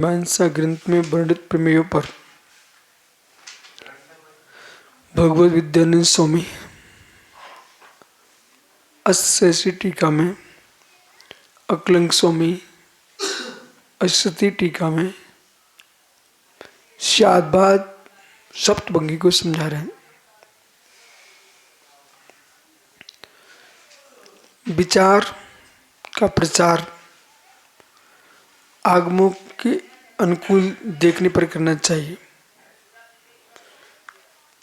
मीमांसा ग्रंथ में वर्णित प्रमेयों पर भगवद विद्यानंद स्वामी अस्सी टीका में, अकलंग स्वामी अस्सी टीका में शादबाद सप्तभंगी को समझा रहे हैं। विचार का प्रचार आगमों के अनुकूल देखने पर करना चाहिए।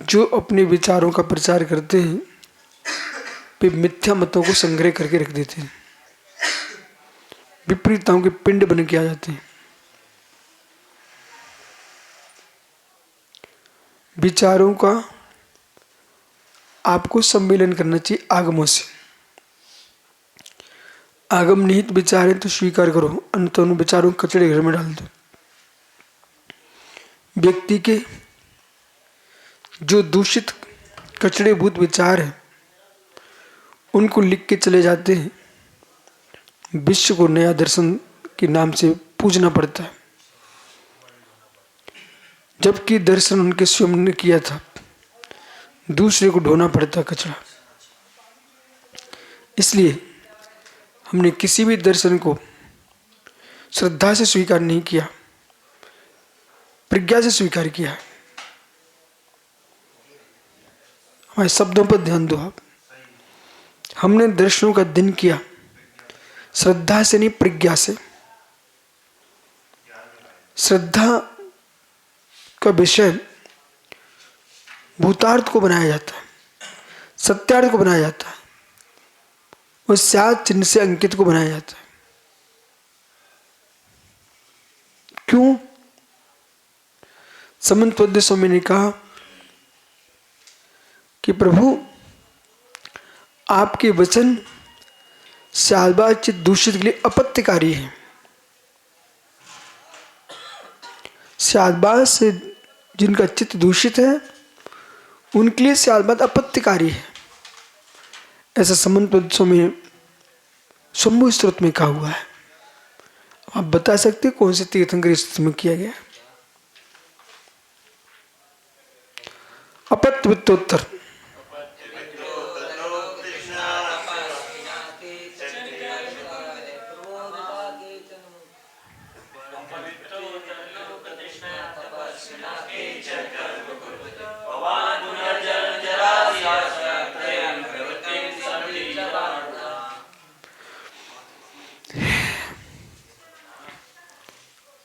जो अपने विचारों का प्रचार करते हैं वे मिथ्या मतों को संग्रह करके रख देते हैं, विपरीतताओं के पिंड बन के आ जाते हैं। विचारों का आपको सम्मेलन करना चाहिए आगमों से। आगम निहित विचार है तो स्वीकार करो, अन्यथा उन विचारों को कचड़े घर में डाल दो। व्यक्ति के जो दूषित कचड़ेभूत विचार हैं उनको लिख के चले जाते हैं। विश्व को नया दर्शन के नाम से पूजना पड़ता है, जबकि दर्शन उनके स्वयं ने किया था। दूसरे को ढोना पड़ता कचरा। इसलिए हमने किसी भी दर्शन को श्रद्धा से स्वीकार नहीं किया, प्रज्ञा से स्वीकार किया। हमारे शब्दों पर ध्यान दो आप। हमने दर्शनों का दिन किया श्रद्धा से नहीं, प्रज्ञा से। श्रद्धा का विषय भूतार्थ को बनाया जाता है, सत्यार्थ को बनाया जाता है, और स्यात् चिन्ह से अंकित को बनाया जाता है। क्यों? समन्त पद्य स्वामी ने कहा कि प्रभु आपके वचन शादबाद चित्त दूषित के लिए अपत्यकारी है। शादबाद से जिनका चित्त दूषित है उनके लिए शादबाद अपत्यकारी है। ऐसा समन्त पद्य स्वामी ने शंभु स्तोत्र में कहा हुआ है। आप बता सकते हैं कौन से तीर्थंकर स्तोत्र में किया गया? अपत्य वित्तोत्तर।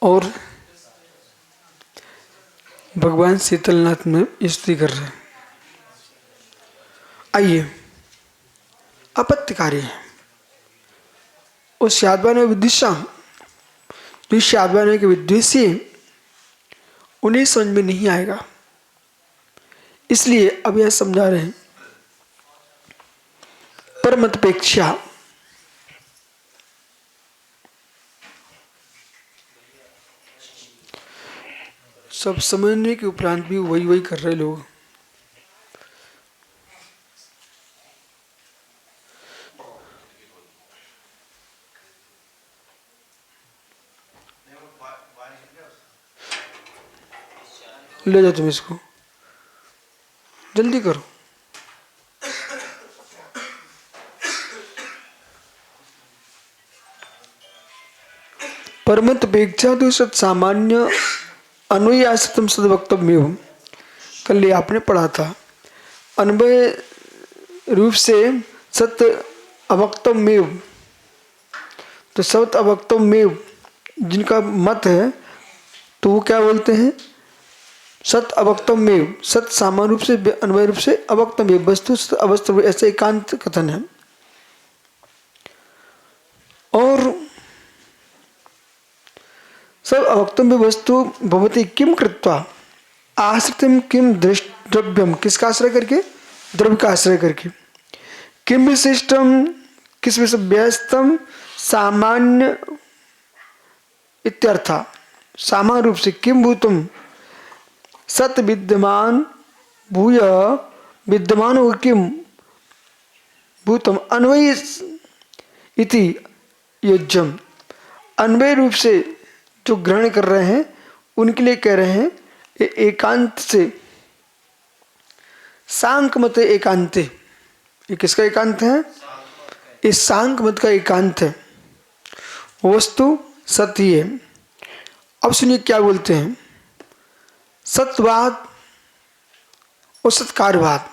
और भगवान शीतलनाथ में स्तुति कर रहे हैं। आइए, अपत्यकारी है और शादबाद में विद्वेषा, जो शादबाद में के विद्वेषी उन्हें समझ में नहीं आएगा। इसलिए अब यह समझा रहे हैं परमतपेक्षा सब समझने के उपरांत भी वही कर रहे लोग। ले जाओ तुम इसको, जल्दी करो। परमतपेक्षा तो सत सामान्य अन्वय आश्रितम सद्वक्तव्य। कल आपने पढ़ा था अन्वय रूप से सत्य अवक्तव्यमेव। तो सत्य अवक्तव्यमेव जिनका मत है तो वो क्या बोलते हैं? सत्य अवक्तव्यमेव। सत्य सामान्य रूप से, अन्वय रूप से, अवक्तव्यमेव वस्तु अवस्तव, ऐसे एकांत कथन है। और सब अवक्तव्य वस्तु भवति किम कृत्वा आश्रितम किम द्रव्यम। किसका आश्रय करके? द्रव्य का आश्रय करके। किम विशिष्टम, किस विषय? व्यस्तम सामान्य इत्यर्थ। सामान्य रूप से किम भूतम सत विद्यमान भूय विद्यमान हो किम भूतम अन्वय इति योज्यम। अन्वय रूप से जो ग्रहण कर रहे हैं उनके लिए कह रहे हैं ये एकांत से सांख मत एकांत। ये किसका एकांत है? इस सांख मत का एकांत है। वस्तु सत्य ही है। अब सुनिए क्या बोलते हैं, सत्यवाद और सत्कार्यवाद।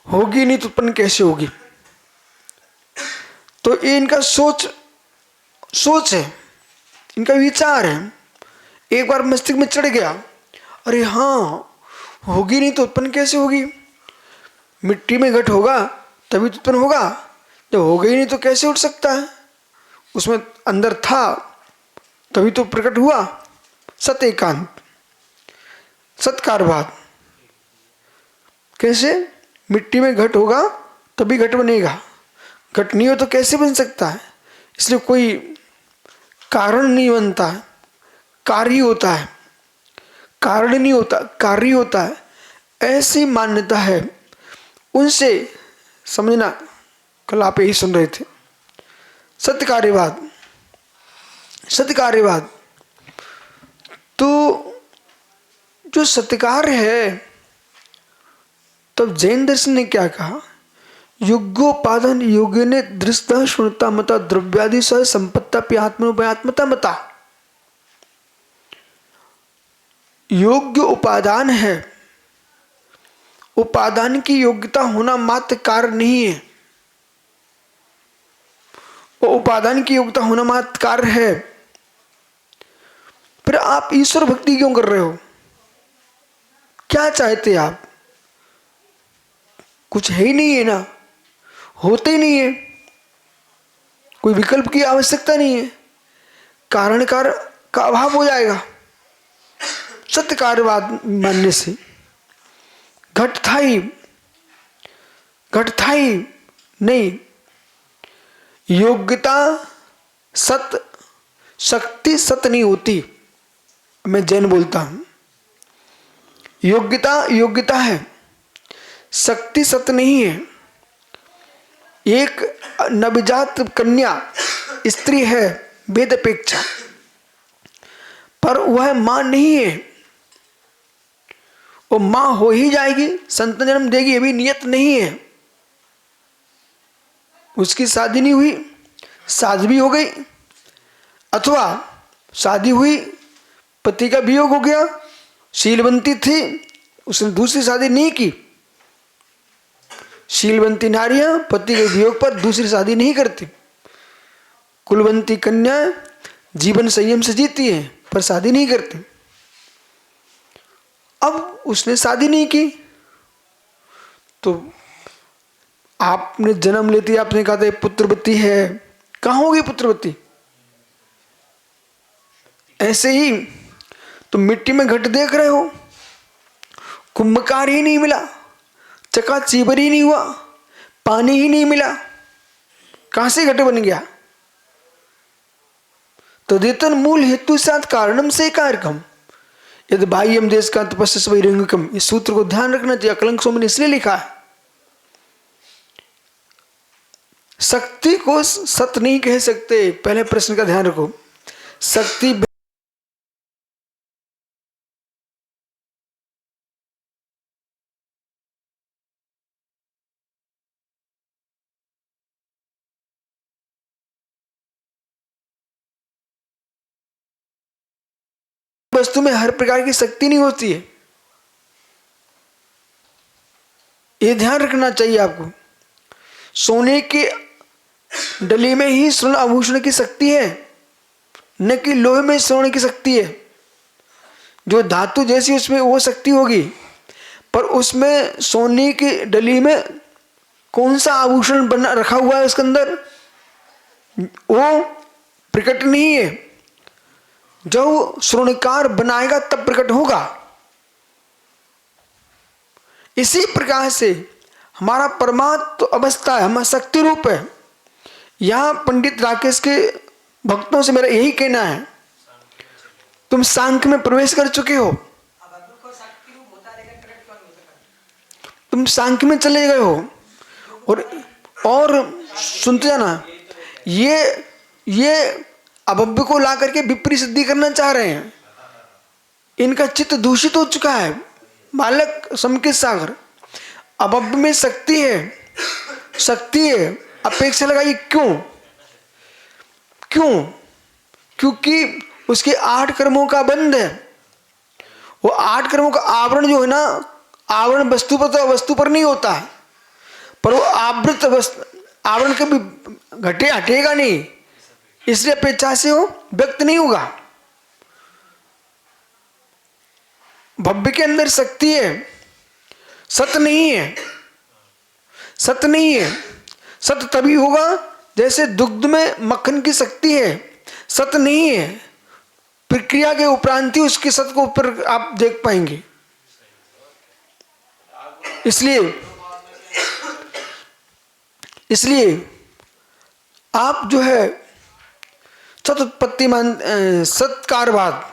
होगी नहीं तो उत्पन्न कैसे होगी? तो ये इनका सोच है, इनका विचार है। एक बार मस्तिष्क में चढ़ गया, अरे हाँ होगी नहीं तो उत्पन्न कैसे होगी? मिट्टी में घट होगा तभी तो उत्पन्न होगा, जब हो गई नहीं तो कैसे उठ सकता है? उसमें अंदर था तभी तो प्रकट हुआ। सत एकांत, सत्कार्यवाद। कैसे? मिट्टी में घट होगा तभी घट बनेगा, घट नहीं हो तो कैसे बन सकता है? इसलिए कोई कारण नहीं बनता है, कार्य होता है। कारण नहीं होता, कार्य होता है। ऐसी मान्यता है उनसे समझना। कल आप यही सुन रहे थे, सत्यकार्यवाद। सत्यकार्यवाद तो जो सत्कार है, तब जैन दर्शन ने क्या कहा, युगोपादान योगे ने दृष्टा शुणता मता द्रव्यादि सह संपत्ता आत्मता मता। योग्य उपादान है, उपादान की योग्यता होना मात्र कार्य नहीं है। वो उपादान की योग्यता होना मात्र कार्य है। फिर आप ईश्वर भक्ति क्यों कर रहे हो? क्या चाहते आप? कुछ है ही नहीं है ना, होते ही नहीं है, कोई विकल्प की आवश्यकता नहीं है, कारण कार्य का अभाव हो जाएगा। सत्य कार्यवाद मानने से घट था ही नहीं। योग्यता सत, शक्ति सत नहीं होती। मैं जैन बोलता हूं, योग्यता है, शक्ति सत नहीं है। एक नवजात कन्या स्त्री है वेद अपेक्षा, पर वह मां नहीं है। वो मां हो ही जाएगी, संतान जन्म देगी, ये भी नियत नहीं है। उसकी शादी नहीं हुई, शादी भी हो गई, अथवा शादी हुई पति का वियोग हो गया, शीलवंती थी उसने दूसरी शादी नहीं की। शीलवंती नारियां पति के वियोग पर दूसरी शादी नहीं करती। कुलवंती कन्या जीवन संयम से जीती है पर शादी नहीं करती। अब उसने शादी नहीं की तो आपने जन्म लेती, आपने कहा था पुत्रवती है, कहां होगी पुत्रवती? ऐसे ही तो मिट्टी में घट देख रहे हो, कुंभकार ही नहीं मिला, चकाचीबर ही नहीं हुआ, पानी ही नहीं मिला, कहां से घट बन गया? तदेतन मूल हेतु साथ कारणम से कार्यक्रम यदि बाह्यम देश का तपस्या बहिरंगकम। इस सूत्र को ध्यान रखना चाहिए। अकलंक स्वामी ने इसलिए लिखा है, शक्ति को सत नहीं कह सकते। पहले प्रश्न का ध्यान रखो। शक्ति वस्तु में हर प्रकार की शक्ति नहीं होती है, यह ध्यान रखना चाहिए आपको। सोने के डली में ही स्वर्ण आभूषण की शक्ति है, न कि लोहे में स्वर्ण की शक्ति है। जो धातु जैसी उसमें वो शक्ति होगी, पर उसमें सोने की डली में कौन सा आभूषण बना रखा हुआ है उसके अंदर, वो प्रकट नहीं है। जब स्वर्णकार बनाएगा तब प्रकट होगा। इसी प्रकार से हमारा परमात्म अवस्था है, हमारा शक्ति रूप है। यहां पंडित राकेश के भक्तों से मेरा यही कहना है, तुम सांख्य में प्रवेश कर चुके हो, तुम सांख्य में चले गए हो। और सुनते जाना, ये अभव्य को ला करके विपरीत सिद्धि करना चाह रहे हैं। इनका चित्त दूषित हो चुका है। बालक समुचित सागर, अभव्य में शक्ति है, अपेक्षा लगाइए क्यों? क्योंकि उसके 8 कर्मों का बंध है। वो 8 कर्मों का आवरण जो है ना, आवरण वस्तु पर तो वस्तु पर नहीं होता है, पर वो आवृत आवरण कभी हटेगा नहीं, इसलिए अपेक्षा से वो व्यक्त नहीं होगा। भव्य के अंदर शक्ति है, सत्य नहीं है। सत्य तभी होगा जैसे दुग्ध में मक्खन की शक्ति है, सत्य नहीं है। प्रक्रिया के उपरांत ही उसके सत्य को ऊपर आप देख पाएंगे। इसलिए आप जो है सत्उत्पत्ति सत्कारवाद,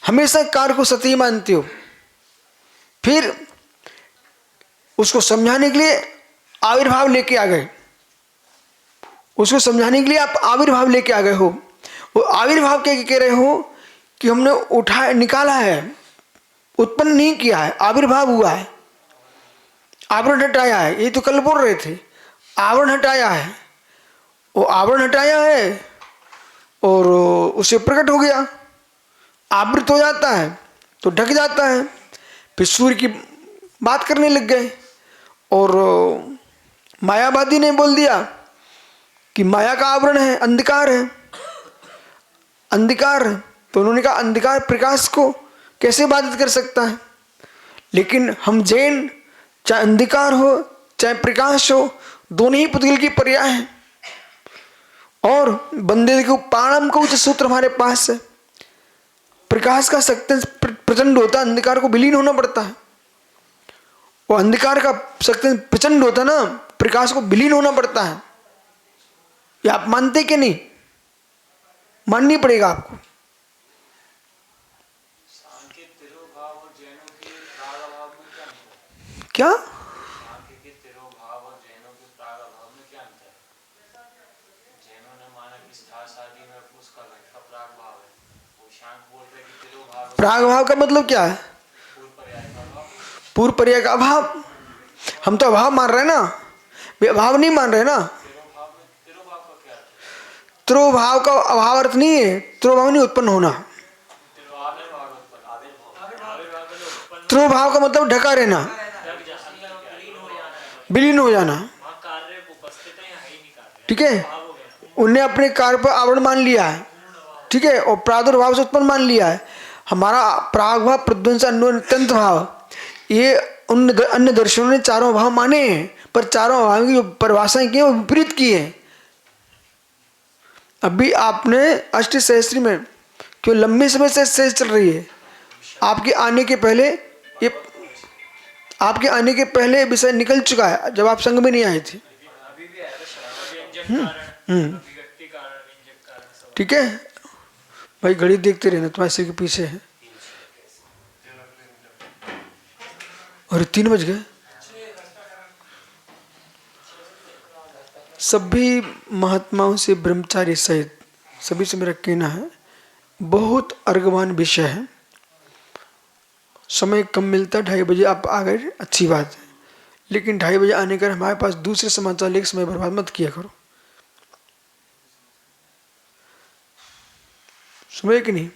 हमेशा कार को सत्य ही मानते हो। फिर उसको समझाने के लिए आविर्भाव लेके आ गए, उसको समझाने के लिए आप आविर्भाव लेके आ गए हो। वो आविर्भाव क्या कह रहे हो कि हमने उठाया, निकाला है, उत्पन्न नहीं किया है, आविर्भाव हुआ है, आवरण हटाया है। ये तो कल बोल रहे थे, आवरण हटाया है। वो आवरण हटाया है और उसे प्रकट हो गया, आवृत हो जाता है तो ढक जाता है। फिर सूर्य की बात करने लग गए और मायावादी ने बोल दिया कि माया का आवरण है, अंधकार है, अंधकार। तो उन्होंने कहा अंधकार प्रकाश को कैसे बाधित कर सकता है? लेकिन हम जैन, चाहे अंधकार हो चाहे प्रकाश हो, दोनों ही पुद्गल की पर्याय हैं। और बंदे को पाणम को सूत्र हमारे पास है। प्रकाश का शक्ति प्रचंड होता है, अंधकार को विलीन होना पड़ता है। वो अंधकार का शक्ति प्रचंड होता है ना, प्रकाश को विलीन होना पड़ता है। ये आप मानते कि नहीं? माननी पड़ेगा आपको। क्या प्राग भाव का मतलब क्या है? पूर्व पर्याय का अभाव। हम तो अभाव मान रहे हैं ना, वे अभाव नहीं मान रहे ना। त्रोभाव का अभाव अर्थ नहीं है, त्रोभाव नहीं उत्पन्न होना। त्रोभाव का मतलब ढका रहना, विलीन हो जाना। ठीक है, उन्हें अपने कार्य पर आवरण मान लिया है, ठीक है, और प्रादुर्भाव से उत्पन्न मान लिया है। हमारा प्रागभाव, प्रध्वंस, अन्वंत भाव, ये उन अन्य दर्शनों ने चारों भाव माने हैं, पर चारों भाव की जो परिभाषाएं की वो विपरीत की है। अभी आपने अष्ट सहस्त्री में क्यों लंबे समय से सहज चल रही है? आपके आने के पहले ये, आपके आने के पहले विषय निकल चुका है, जब आप संघ में नहीं आए थे। ठीक है भाई, घड़ी देखते रहना, तुम्हारे सिर के पीछे है। और 3 बज गए। सभी महात्माओं से, ब्रह्मचारी सहित सभी से मेरा कहना है, बहुत अर्गवान विषय है। समय कम मिलता है, 2:30 बजे आप आ गए, अच्छी बात है, लेकिन 2:30 बजे आने कर हमारे पास दूसरे समाचार लेकर समय बर्बाद मत किया करो। समझे कि नहीं?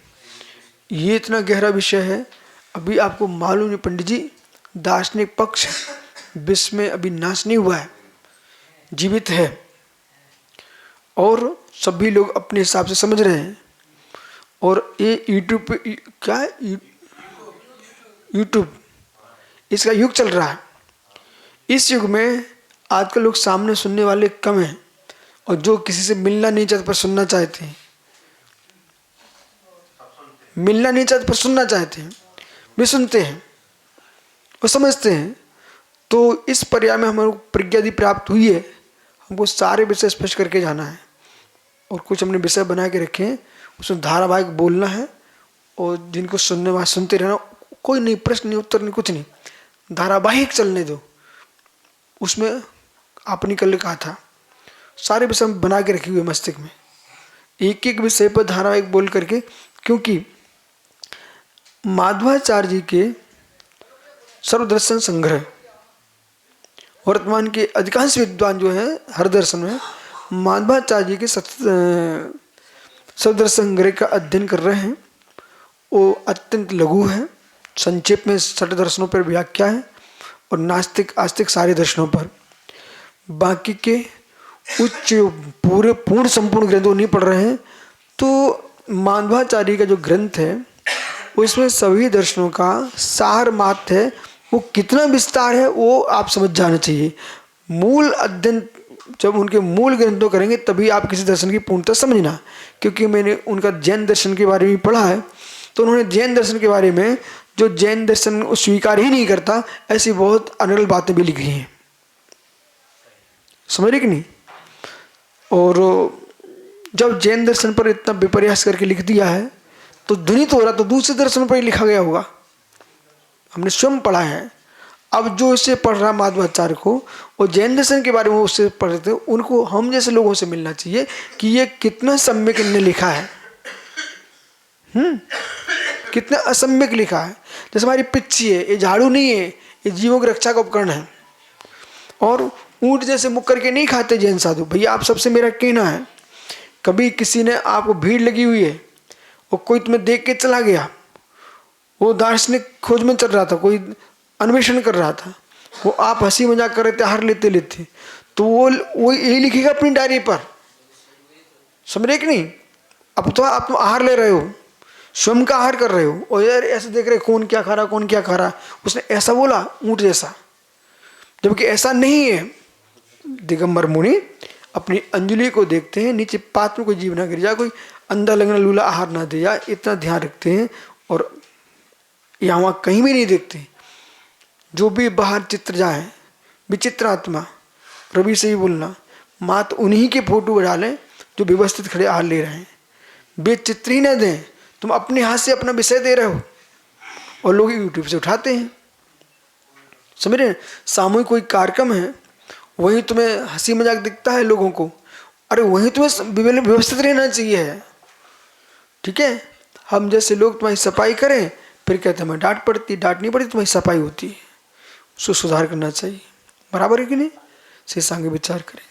ये इतना गहरा विषय है। अभी आपको मालूम है पंडित जी, दार्शनिक पक्ष विश्व में अभी नाश नहीं हुआ है, जीवित है, और सभी लोग अपने हिसाब से समझ रहे हैं। और ये यूट्यूब पे, क्या है, यूट्यूब, इसका युग चल रहा है। इस युग में आजकल लोग सामने सुनने वाले कम हैं, और जो किसी से मिलना नहीं चाहते पर सुनना चाहते हैं, मिलना नहीं चाहते पर सुनना चाहते हैं, वे सुनते हैं, वो समझते हैं। तो इस पर्याय में हमारे प्रज्ञा यदि प्राप्त हुई है, हमको सारे विषय स्पष्ट करके जाना है, और कुछ हमने विषय बना के रखे हैं, उसमें धारावाहिक बोलना है, और जिनको सुनने वाले सुनते रहना, कोई नहीं, प्रश्न नहीं, उत्तर नहीं, कुछ नहीं, धारावाहिक चलने दो। उसमें आपने कल कहा था, सारे विषय बना के रखे हुए मस्तिष्क में, एक एक विषय पर धारावाहिक बोल करके, क्योंकि माधवाचार्य जी के सर्वदर्शन संग्रह, वर्तमान के अधिकांश विद्वान जो है हर दर्शन में माधवाचार्य जी के सर्वदर्शन संग्रह का अध्ययन कर रहे हैं। वो अत्यंत लघु है, संक्षेप में 60 दर्शनों पर व्याख्या है और नास्तिक आस्तिक सारे दर्शनों पर। बाकी के उच्च पूरे पूर्ण संपूर्ण ग्रंथों नहीं पढ़ रहे हैं। तो माधवाचार्य का जो ग्रंथ है उसमें सभी दर्शनों का सार मात्र है। वो कितना विस्तार है वो आप समझ जाना चाहिए। मूल अध्ययन जब उनके मूल ग्रंथों करेंगे तभी आप किसी दर्शन की पूर्णता समझना। क्योंकि मैंने उनका जैन दर्शन के बारे में पढ़ा है, तो उन्होंने जैन दर्शन के बारे में, जो जैन दर्शन स्वीकार ही नहीं करता, ऐसी बहुत अनर्गल बातें भी लिखी हैं, समझ रहे कि नहीं। और जब जैन दर्शन पर इतना विपर्यास करके लिख दिया है तो ध्वनित हो रहा तो दूसरे दर्शन पर ही लिखा गया होगा, हमने स्वयं पढ़ा है। अब जो इससे पढ़ रहा माधवाचार्य को और जैन दर्शन के बारे में उससे पढ़ रहे थे, उनको हम जैसे लोगों से मिलना चाहिए कि ये कितना सम्यक इनने लिखा है, कितना असम्यक लिखा है। जैसे हमारी पिच्ची है, ये झाड़ू नहीं है, ये जीवों की रक्षा का उपकरण है। और ऊंट जैसे मुख करके नहीं खाते जैन साधु। भैया आप सबसे मेरा कहना है, कभी किसी ने आपको भीड़ लगी हुई है और कोई तुम्हें देख के चला गया, वो दार्शनिक खोज में चल रहा था, कोई अन्वेषण कर रहा था, वो आप हंसी मजाक कर रहे थे आहार लेते लेते, तो वो यही लिखेगा अपनी डायरी पर, समझ रहे कि नहीं। अब तो आप आहार ले रहे हो, स्वयं का आहार कर रहे हो और यार ऐसे देख रहे कौन क्या खा रहा कौन क्या खा रहा, उसने ऐसा बोला ऊंट जैसा, जबकि ऐसा नहीं है। दिगंबर मुनि अपनी अंजलि को देखते हैं, नीचे पात में कोई जीव ना गिर जाए, कोई अंधा लगना लूला आहार ना दे जाए, इतना ध्यान रखते हैं। और यहाँ वहाँ कहीं भी नहीं देखते। जो भी बाहर चित्र जाए, विचित्र आत्मा, रवि से ही बोलना, मात उन्हीं के फोटो डालें जो व्यवस्थित खड़े आहार ले रहे हैं। वे चित्र ही ना दें, तुम अपने हाथ से अपना विषय दे रहे हो और लोग यूट्यूब से उठाते हैं, समझ रहे हैं। सामूहिक कोई कार्यक्रम है, वहीं तुम्हें हंसी मजाक दिखता है लोगों को, अरे वहीं तुम्हें व्यवस्थित रहना चाहिए, ठीक है। हम जैसे लोग तुम्हारी सफाई करें, फिर कहते हैं हमें डांट पड़ती, डांट नहीं पड़ती, तुम्हारी सफाई होती है, उसको सुधार करना चाहिए, बराबर है कि नहीं। से सांगे विचार करें।